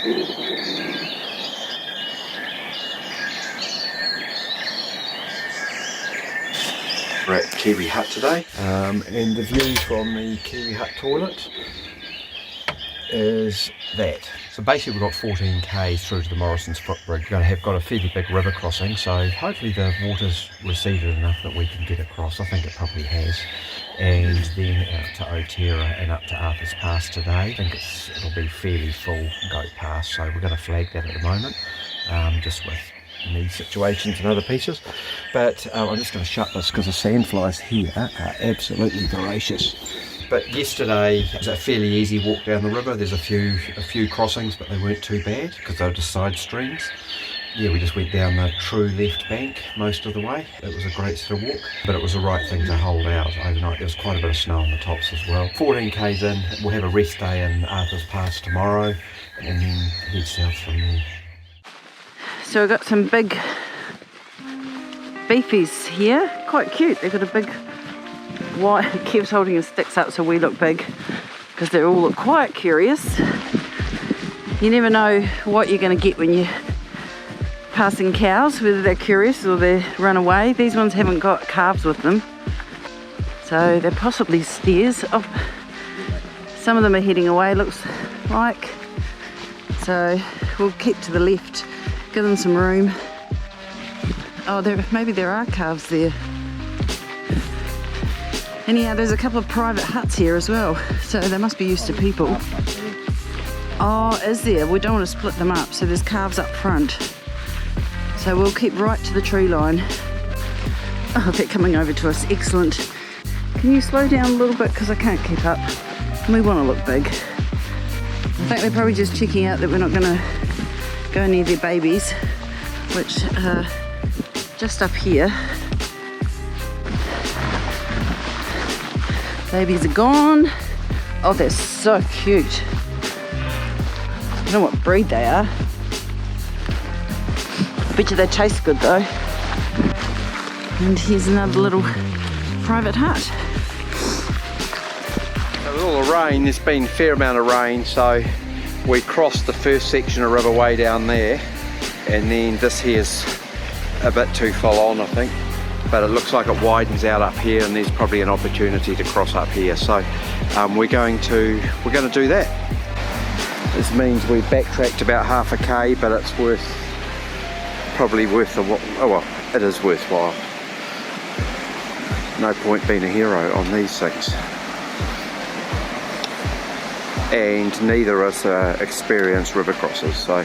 We're at Kiwi Hut today, and the view from the Kiwi Hut toilet is that. So basically we've got 14 k's through to the Morrison's footbridge. We're going to have got a fairly big river crossing, so hopefully the water's receded enough that we can get across. I think it probably has. And then out to Otera and up to Harper's Pass today. I think it'll be fairly full go past, so we're going to flag that at the moment, just with need situations and other pieces. But I'm just going to shut this because the sandflies here are absolutely voracious. But yesterday it was a fairly easy walk down the river. There's a few crossings, but they weren't too bad because they were just side streams. Yeah, we just went down the true left bank most of the way. It was a great sort of walk, but it was the right thing to hold out overnight. There was quite a bit of snow on the tops as well. 14 k's in, we'll have a rest day in Harper's Pass tomorrow and then head south from there. So we've got some big beefies here, quite cute. They've got a big white, Kev's holding his sticks up so we look big because they all look quite curious. You never know what you're going to get when you're passing cows, whether they're curious or they run away. These ones haven't got calves with them, so they're possibly steers. Oh, some of them are heading away, looks like. So we'll keep to the left, give them some room. Oh, maybe there are calves there. Anyhow, there's a couple of private huts here as well, so they must be used to people. Oh, is there? We don't want to split them up, so there's calves up front. So we'll keep right to the tree line. Oh, they're coming over to us, excellent. Can you slow down a little bit because I can't keep up. We want to look big. I think they're probably just checking out that we're not going to go near their babies, which are just up here. Babies are gone. Oh, they're so cute. I don't know what breed they are. I bet you they taste good though. And here's another little private hut. So with all the rain, there's been a fair amount of rain, so we crossed the first section of river way down there, and then this here's a bit too full on, I think. But it looks like it widens out up here, and there's probably an opportunity to cross up here. So we're going to do that. This means we backtracked about half a k, but it's probably worth it is worthwhile. No point being a hero on these things. And neither of us are experienced river crossers, so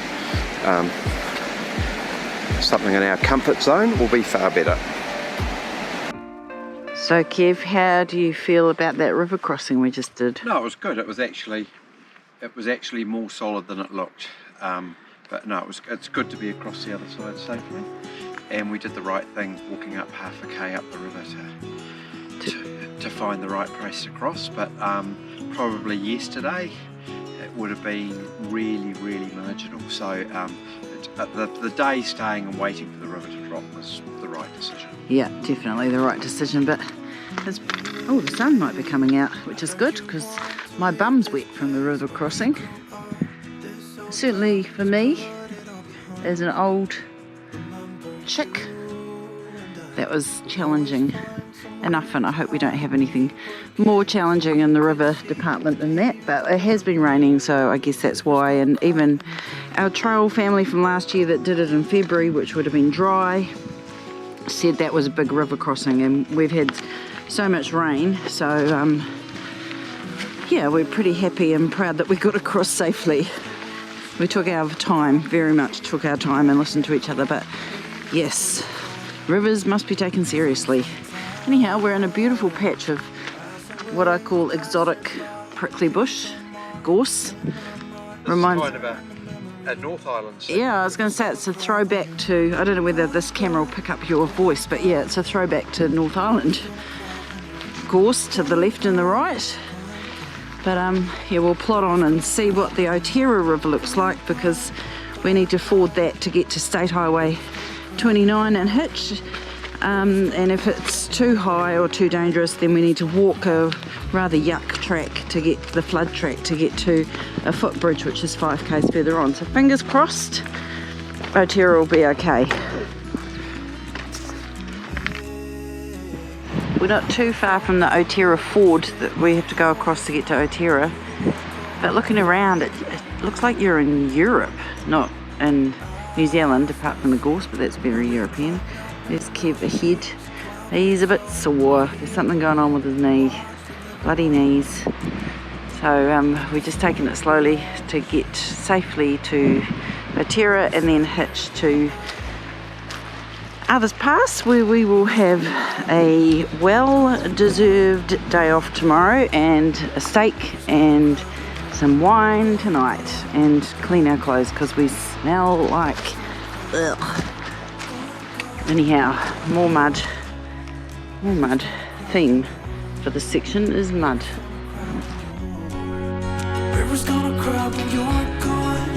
something in our comfort zone will be far better. So Kev, how do you feel about that river crossing we just did? No, it was good. It was actually more solid than it looked. But no, it's good to be across the other side safely, and we did the right thing walking up half a k up the river to find the right place to cross. But probably yesterday it would have been really marginal. So the day staying and waiting for the river to drop was the right decision. Yeah, definitely the right decision. But the sun might be coming out, which is good because my bum's wet from the river crossing. Certainly for me, as an old chick, that was challenging enough, and I hope we don't have anything more challenging in the river department than that. But it has been raining, so I guess that's why. And even our trail family from last year that did it in February, which would have been dry, said that was a big river crossing, and we've had so much rain, so yeah, we're pretty happy and proud that we got across safely. We took our time, very much took our time and listened to each other, but yes, rivers must be taken seriously. Anyhow, we're in a beautiful patch of what I call exotic prickly bush, gorse. This is kind of a North Island scene. Yeah, I was going to say it's a throwback to, I don't know whether this camera will pick up your voice, but yeah, it's a throwback to North Island. Gorse to the left and the right. But yeah, we'll plot on and see what the Otera River looks like, because we need to ford that to get to State Highway 29 and Hitch. and if it's too high or too dangerous, then we need to walk a rather yuck track to get the flood track to get to a footbridge, which is 5 k's further on. So fingers crossed, Otera will be okay. We're not too far from the Otera ford that we have to go across to get to Otera, but looking around, it looks like you're in Europe, not in New Zealand, apart from the gorse, but that's very European. There's Kev ahead. He's a bit sore. There's something going on with his knee. Bloody knees. So we're just taking it slowly to get safely to Otera and then hitch to Others Pass, where we will have a well-deserved day off tomorrow and a steak and some wine tonight and clean our clothes because we smell like ugh. Anyhow, more mud. Theme for this section is mud. River's gonna cry when you're gone.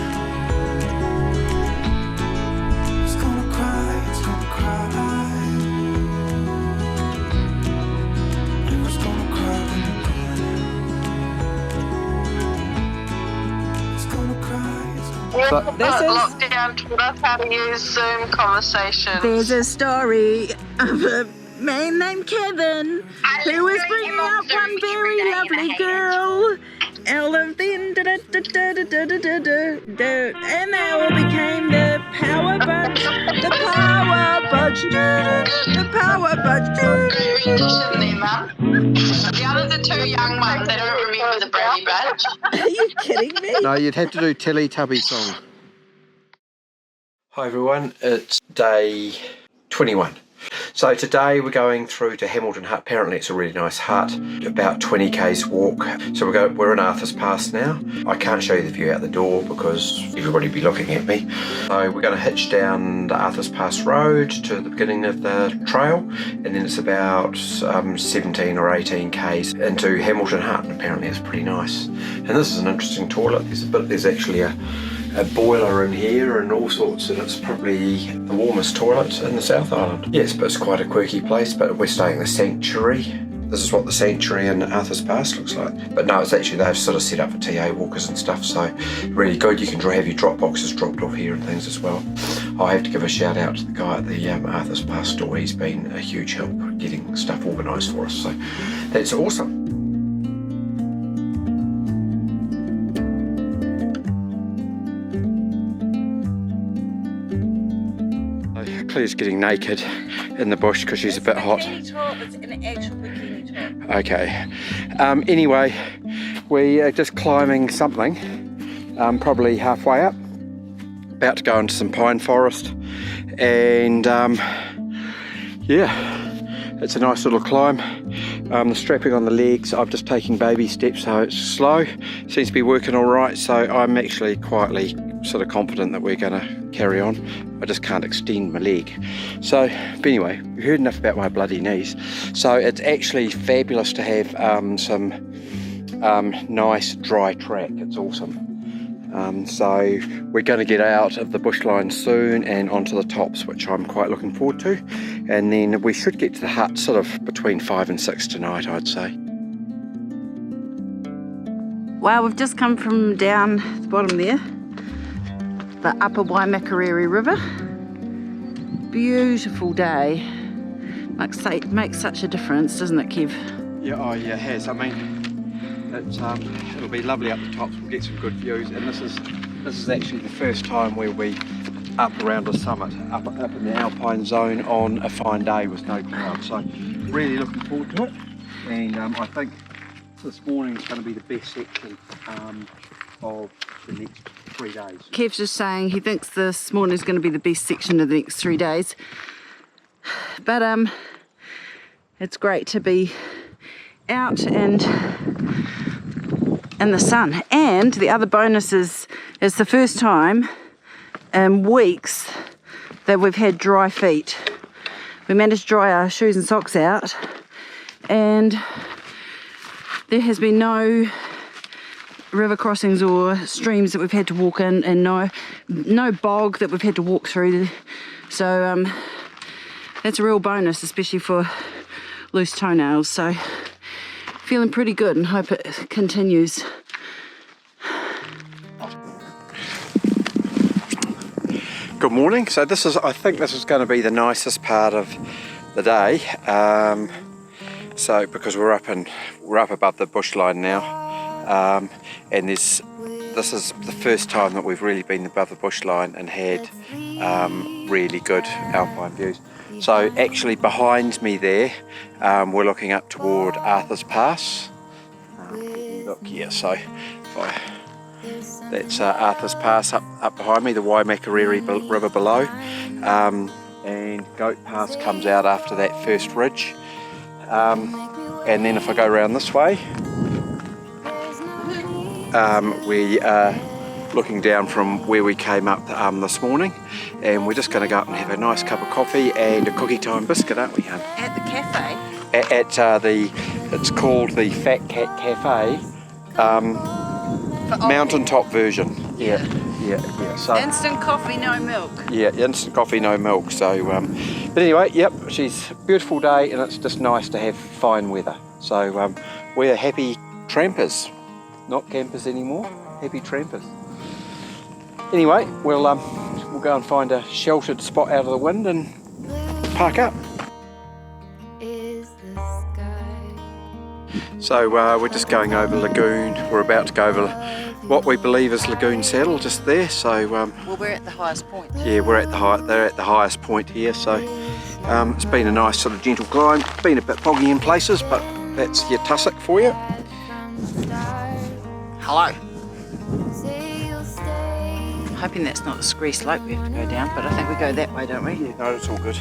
It's gonna cry, it's gonna cry. River's gonna cry when you're gone. It's gonna cry, it's gonna cry. Lockdown taught us how to use Zoom conversations. There's a story of a man named Kevin who was bringing up one very lovely girl. All of them, and they all became the Power Bunch. The Power Bunch. The Power Bunch. The others are too young ones. They don't remember the Brady Bunch. Are you kidding me? No, you'd have to do Teletubby song. Hi everyone, it's day 21. So today we're going through to Hamilton Hut. Apparently it's a really nice hut, about 20 k's walk. So we're in Arthur's Pass now. I can't show you the view out the door because everybody would be looking at me. So we're going to hitch down the Arthur's Pass road to the beginning of the trail, and then it's about 17 or 18 k's into Hamilton Hut, and apparently it's pretty nice. And this is an interesting toilet. There's actually a boiler in here and all sorts, and it's probably the warmest toilet in the South Island. Yes, but it's quite a quirky place, but we're staying in the sanctuary. This is what the sanctuary in Arthur's Pass looks like. But no, it's actually, they've sort of set up for TA walkers and stuff, so really good. You can have your drop boxes dropped off here and things as well. I have to give a shout out to the guy at the Arthur's Pass store. He's been a huge help getting stuff organised for us, so that's awesome. Claire's getting naked in the bush because she's a bit hot. It's an actual bikini top. Okay. Anyway, we are just climbing something, probably halfway up. About to go into some pine forest, and yeah, it's a nice little climb. The strapping on the legs, I'm just taking baby steps, so it's slow. Seems to be working all right, so I'm actually quietly sort of confident that we're going to carry on. I just can't extend my leg. So, but anyway, you've heard enough about my bloody knees. So it's actually fabulous to have some nice dry track. It's awesome. So we're going to get out of the bushline soon and onto the tops, which I'm quite looking forward to. And then we should get to the hut sort of between 5 and 6 tonight, I'd say. Well, we've just come from down the bottom there, the upper Waimakariri River. Beautiful day. Makes such a difference, doesn't it, Kev? Yeah, oh yeah, it has. I mean, it'll be lovely up the tops. We'll get some good views, and this is actually the first time where we up around the summit, up in the Alpine zone on a fine day with no clouds. So really looking forward to it, and I think this morning is going to be the best section of the next 3 days. Kev's just saying he thinks this morning is going to be the best section of the next 3 days. But it's great to be out and in the sun. And the other bonus is it's the first time in weeks that we've had dry feet. We managed to dry our shoes and socks out, and there has been no river crossings or streams that we've had to walk in, and no bog that we've had to walk through. So That's a real bonus, especially for loose toenails. So feeling pretty good and hope it continues. Good morning. So I think this is going to be the nicest part of the day. So because we're up above the bushline now, and this is the first time that we've really been above the bushline and had really good alpine views. So actually behind me there, we're looking up toward Arthur's Pass. Look here, so that's Arthur's Pass up behind me, the Waimakariri River below, and Goat Pass comes out after that first ridge, and then if I go around this way, we are looking down from where we came up this morning, and we're just going to go up and have a nice cup of coffee and a cookie time biscuit, aren't we, hun? At the cafe? It's called the Fat Cat Cafe, mountaintop version. Yeah. So instant coffee, no milk. yeah, instant coffee, no milk. So, but anyway, yep, she's a beautiful day, and it's just nice to have fine weather. So we're happy trampers, not campers anymore. Happy trampers. Anyway, we'll go and find a sheltered spot out of the wind and park up. So we're just going over Lagoon. We're about to go over what we believe is Lagoon Saddle, just there. So well, we're at the highest point. yeah, they're at the highest point here. So it's been a nice sort of gentle climb. Been a bit boggy in places, but that's your tussock for you. Hello. Hoping that's not the scree slope we have to go down, but I think we go that way, don't we? Yeah, no, it's all good.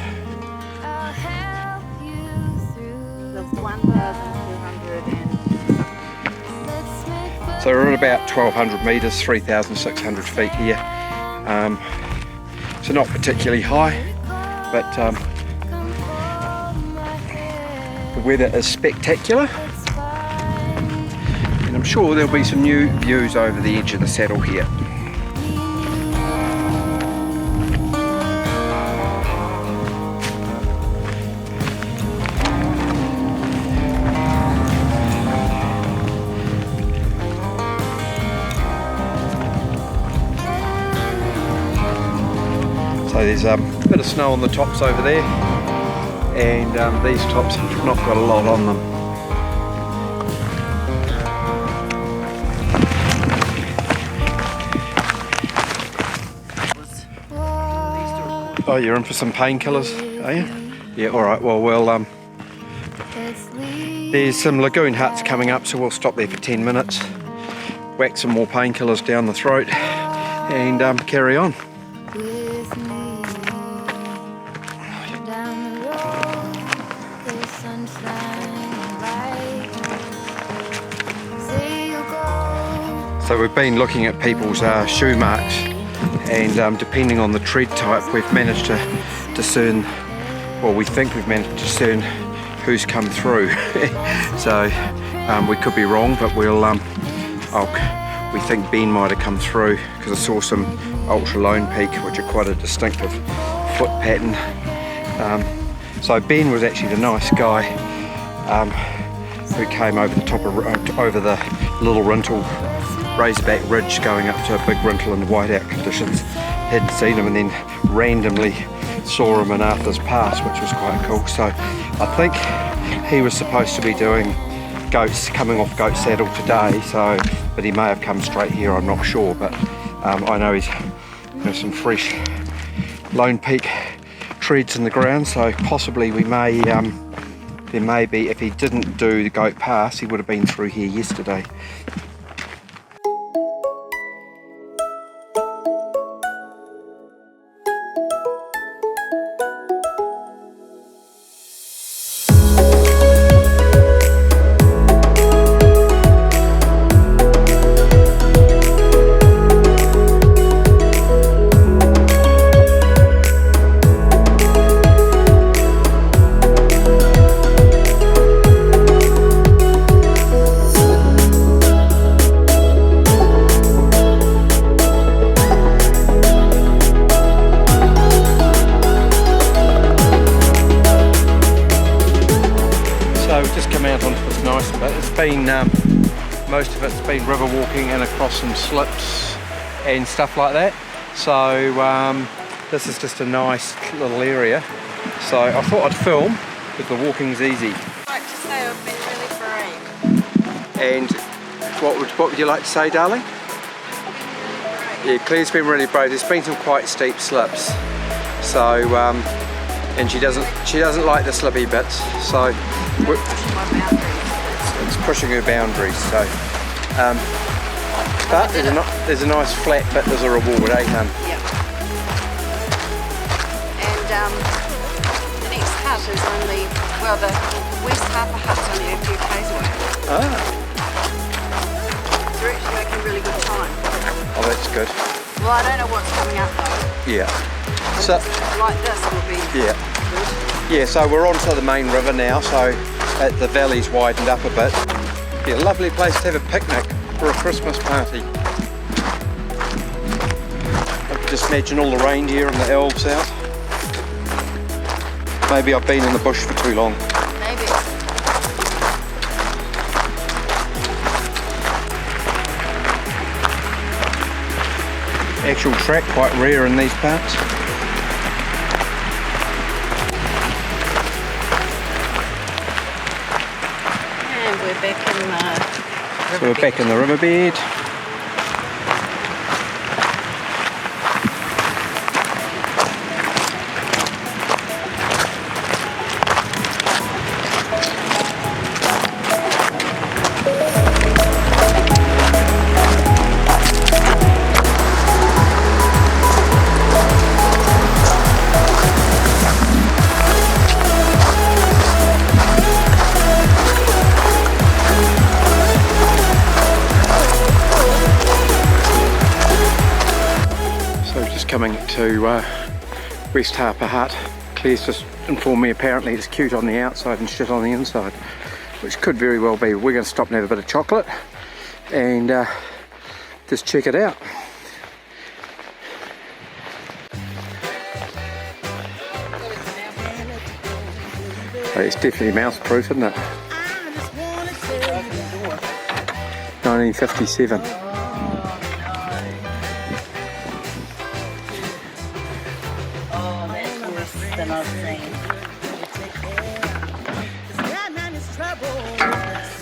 That's 1,200 So we're at about 1,200 metres, 3,600 feet here. So not particularly high, but the weather is spectacular. And I'm sure there'll be some new views over the edge of the saddle here. So there's a bit of snow on the tops over there, and these tops have not got a lot on them. Oh, you're in for some painkillers, are you? Yeah, alright, well, there's some Lagoon huts coming up, so we'll stop there for 10 minutes, whack some more painkillers down the throat, and carry on. So we've been looking at people's shoe marks, and depending on the tread type, we've managed to discern, well, we think we've managed to discern who's come through. So we could be wrong, but we think Ben might have come through, because I saw some ultra lone peak, which are quite a distinctive foot pattern. So Ben was actually the nice guy who came over the top of over the little Rintle Razorback Ridge, going up to a big Rintle in whiteout conditions. Hadn't seen him, and then randomly saw him in Arthur's Pass, which was quite cool. So I think he was supposed to be doing goats, coming off Goat Saddle today, so, but he may have come straight here, I'm not sure, but I know there's some fresh Lone Peak treads in the ground, so possibly we may, there may be, if he didn't do the Goat Pass, he would have been through here yesterday. most of it's been river walking and across some slips and stuff like that. So this is just a nice little area. So I thought I'd film because the walking's easy. I'd like to say I've been really brave. And what would you like to say, darling? Yeah, Claire's been really brave. There's been some quite steep slips. So and she doesn't like the slippy bits. So it's pushing her boundaries. So but there's a nice flat bit as a reward, eh, hun? Yeah. And the next hut is only, well, the West Harper Hut's only a few k's away. Ah. So we're actually making really good time. Oh, that's good. Well, I don't know what's coming up though. Yeah. So Like this will be yeah. good. Yeah, so we're onto the main river now, so the valley's widened up a bit. Yeah, lovely place to have a picnic for a Christmas party. I can just imagine all the reindeer and the elves out. Maybe I've been in the bush for too long. Maybe. Actual track quite rare in these parts. And we're back in the So we're back in the riverbed. Coming to West Harper Hut. Claire's just informed me apparently it's cute on the outside and shit on the inside, which could very well be. We're going to stop and have a bit of chocolate and just check it out. Oh, it's definitely mouse proof, isn't it? 1957.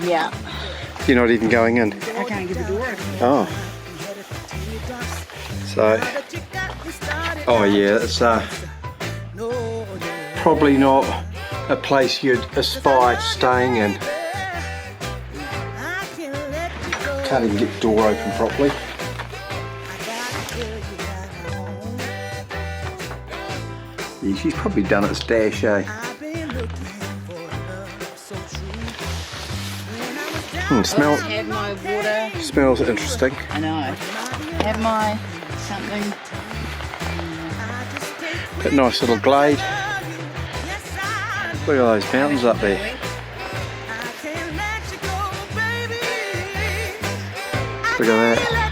Yeah. You're not even going in? I can't get the door open. Oh. So, oh yeah, it's probably not a place you'd aspire to staying in. Can't even get the door open properly. Yeah, she's probably done its dash, eh? Smell. Have my water. Smells interesting. I know. Have my something. But nice little glade. Look at those mountains up there. Look at that.